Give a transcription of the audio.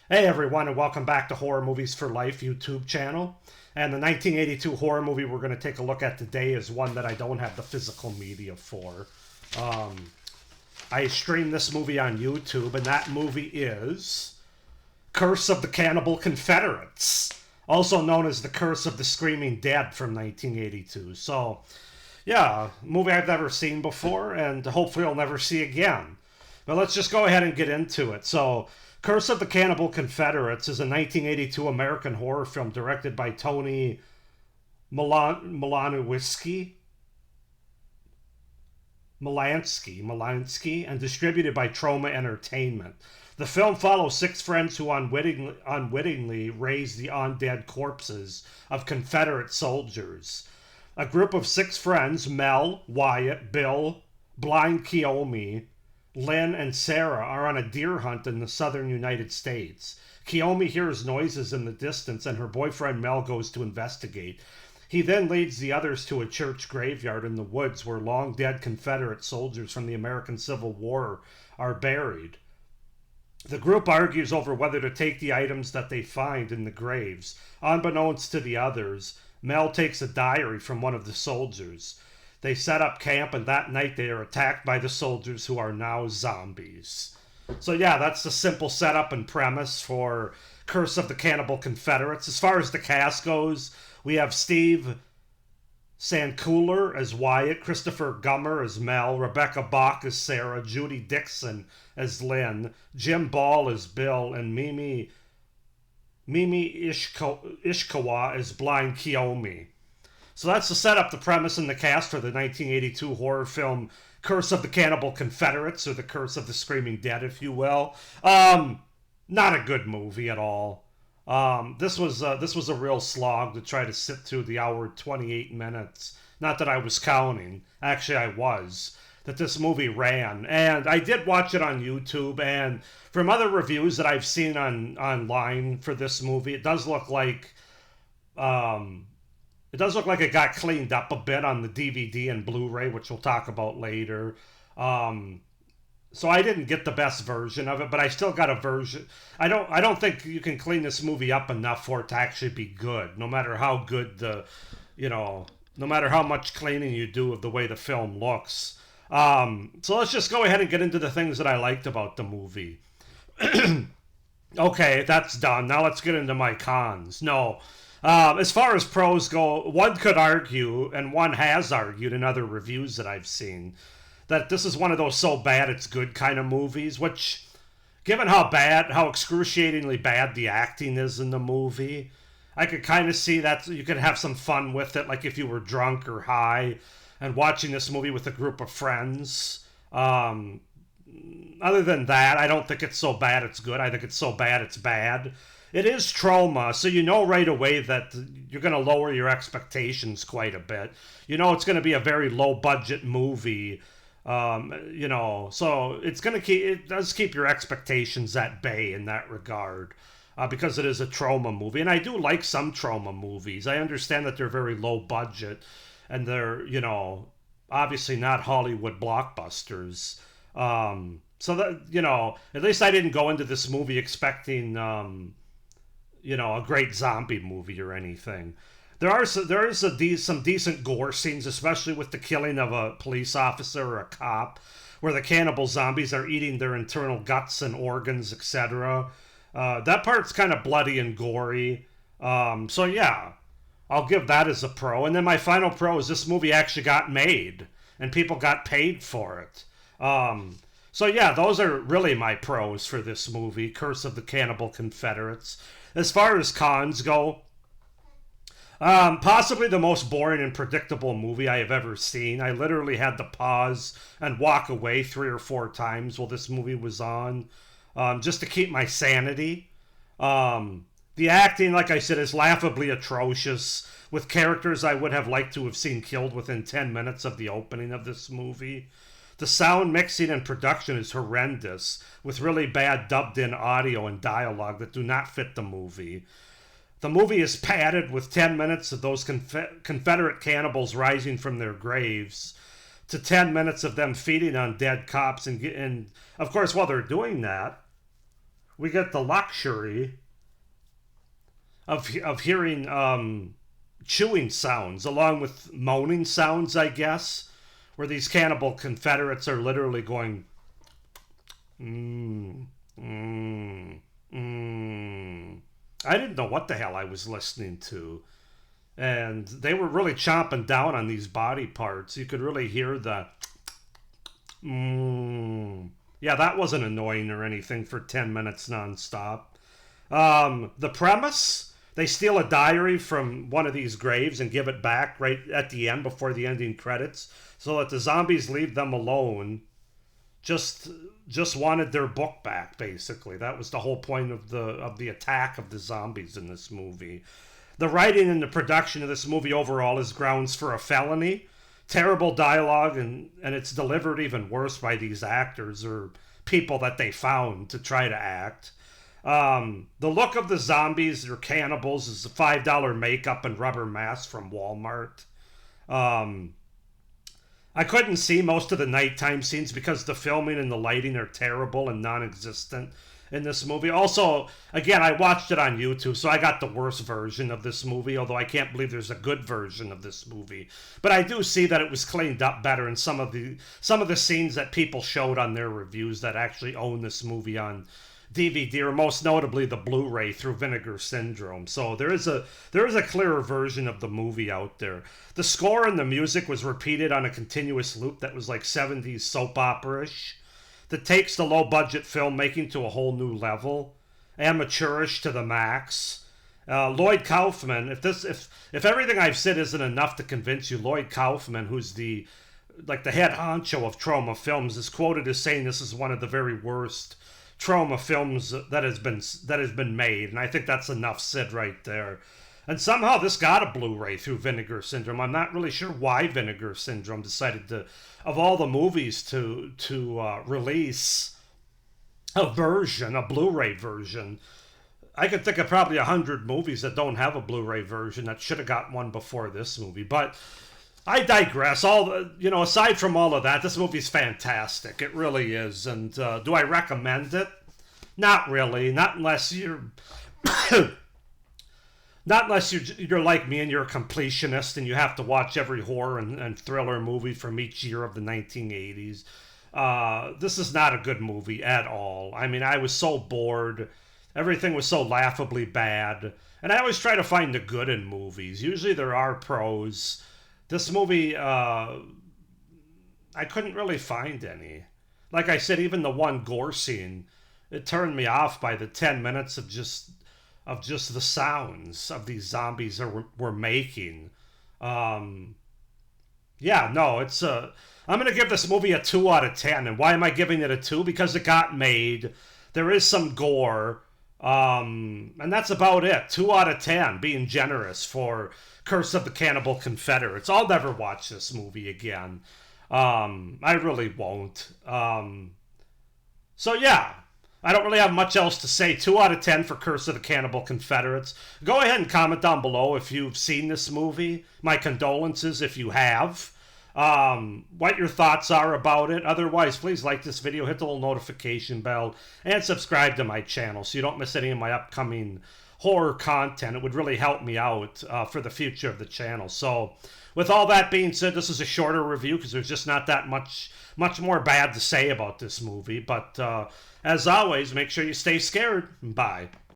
Hey everyone, and welcome back to Horror Movies for Life YouTube channel. And the 1982 horror movie we're going to take a look at today is one that I don't have the physical media for. Um, I streamed this movie on YouTube, and that movie is Curse of the Cannibal Confederates, also known as The Curse of the Screaming Dead from 1982. So, yeah, movie I've never seen before, and hopefully I'll never see again. But let's just go ahead and get into it. So, Curse of the Cannibal Confederates is a 1982 American horror film directed by Tony Malansky, and distributed by Troma Entertainment. The film follows six friends who unwittingly raise the undead corpses of Confederate soldiers. A group of six friends, Mel, Wyatt, Bill, Blind Kiyomi, Lynn, and Sarah, are on a deer hunt in the southern United States. Kiyomi hears noises in the distance, and her boyfriend Mel goes to investigate. He then leads the others to a church graveyard in the woods where long dead Confederate soldiers from the American Civil War are buried. The group argues over whether to take the items that they find in the graves. Unbeknownst to the others, Mel takes a diary from one of the soldiers. They set up camp, and that night they are attacked by the soldiers, who are now zombies. So yeah, that's the simple setup and premise for Curse of the Cannibal Confederates. As far as the cast goes, we have Steve Sandcooler as Wyatt, Christopher Gummer as Mel, Rebecca Bach as Sarah, Judy Dixon as Lynn, Jim Ball as Bill, and Mimi Ishikawa as Blind Kiyomi. So that's the setup, the premise, and the cast for the 1982 horror film Curse of the Cannibal Confederates, or The Curse of the Screaming Dead, if you will. Not a good movie at all. This was a real slog to try to sit through the hour 28 minutes. Not that I was counting. Actually, I was. That this movie ran. And I did watch it on YouTube, and from other reviews that I've seen online for this movie, it does look like it got cleaned up a bit on the DVD and Blu-ray, which we'll talk about later. So I didn't get the best version of it, but I still got a version. I don't think you can clean this movie up enough for it to actually be good, no matter how good no matter how much cleaning you do of the way the film looks. So let's just go ahead and get into the things that I liked about the movie. Okay, that's done. Now let's get into my cons. No. As far as pros go, one could argue, and one has argued in other reviews that I've seen, that this is one of those so bad it's good kind of movies, which, given how excruciatingly bad the acting is in the movie, I could kind of see that you could have some fun with it, like if you were drunk or high and watching this movie with a group of friends. Other than that, I don't think it's so bad it's good. I think it's so bad it's bad. It is Troma, so you know right away that you're going to lower your expectations quite a bit. You know it's going to be a very low budget movie. So it does keep your expectations at bay in that regard, because it is a Troma movie, and I do like some Troma movies. I understand that they're very low budget, and they're obviously not Hollywood blockbusters. So that at least I didn't go into this movie expecting a great zombie movie or anything. There is some decent gore scenes, especially with the killing of a police officer or a cop, where the cannibal zombies are eating their internal guts and organs, etc. That part's kind of bloody and gory. So yeah, I'll give that as a pro. And then my final pro is this movie actually got made, and people got paid for it. So yeah, those are really my pros for this movie, Curse of the Cannibal Confederates. As far as cons go, possibly the most boring and predictable movie I have ever seen. I literally had to pause and walk away 3 or 4 times while this movie was on, just to keep my sanity. The acting, like I said, is laughably atrocious, with characters I would have liked to have seen killed within 10 minutes of the opening of this movie. The sound mixing and production is horrendous, with really bad dubbed-in audio and dialogue that do not fit the movie. The movie is padded with 10 minutes of those Confederate cannibals rising from their graves, to 10 minutes of them feeding on dead cops, and of course, while they're doing that, we get the luxury of hearing chewing sounds along with moaning sounds, I guess, where these cannibal Confederates are literally going, mm, mm, mm. I didn't know what the hell I was listening to. And they were really chomping down on these body parts. You could really hear the, yeah, that wasn't annoying or anything for 10 minutes nonstop. The premise, they steal a diary from one of these graves and give it back right at the end before the ending credits so that the zombies leave them alone. Just wanted their book back, basically. That was the whole point of the attack of the zombies in this movie. The writing and the production of this movie overall is grounds for a felony. Terrible dialogue, and it's delivered even worse by these actors or people that they found to try to act. The look of the zombies or cannibals is a $5 makeup and rubber mask from Walmart. I couldn't see most of the nighttime scenes because the filming and the lighting are terrible and non-existent in this movie. Also, again, I watched it on YouTube, so I got the worst version of this movie, although I can't believe there's a good version of this movie. But I do see that it was cleaned up better in some of the scenes that people showed on their reviews that actually own this movie on DVD, or most notably the Blu-ray through Vinegar Syndrome. So there is a clearer version of the movie out there. The score and the music was repeated on a continuous loop that was like 70s soap opera-ish, that takes the low-budget filmmaking to a whole new level, amateurish to the max. Lloyd Kaufman, if everything I've said isn't enough to convince you, Lloyd Kaufman, who's the head honcho of Troma Films, is quoted as saying this is one of the very worst Troma films that has been made, and I think that's enough said right there. And somehow this got a Blu-ray through Vinegar Syndrome. I'm not really sure why Vinegar Syndrome decided to, of all the movies, to release a Blu-ray version. I could think of probably 100 movies that don't have a Blu-ray version that should have got one before this movie. But I digress. Aside from all of that, this movie's fantastic. It really is. And do I recommend it? Not really. Not unless you're you're like me and you're a completionist and you have to watch every horror and thriller movie from each year of the 1980s. This is not a good movie at all. I mean, I was so bored. Everything was so laughably bad. And I always try to find the good in movies. Usually there are pros. This movie, I couldn't really find any. Like I said, even the one gore scene, it turned me off by the 10 minutes of just the sounds of these zombies were making. I'm going to give this movie a 2 out of 10. And why am I giving it a 2? Because it got made. There is some gore. And that's about it. 2 out of 10, being generous for Curse of the Cannibal Confederates. I'll never watch this movie again. I really won't. I don't really have much else to say. 2 out of 10 for Curse of the Cannibal Confederates. Go ahead and comment down below if you've seen this movie. My condolences if you have. What your thoughts are about it. Otherwise, please like this video, hit the little notification bell, and subscribe to my channel so you don't miss any of my upcoming horror content. It would really help me out for the future of the channel. So, with all that being said, this is a shorter review because there's just not that much more bad to say about this movie. But as always, make sure you stay scared. Bye.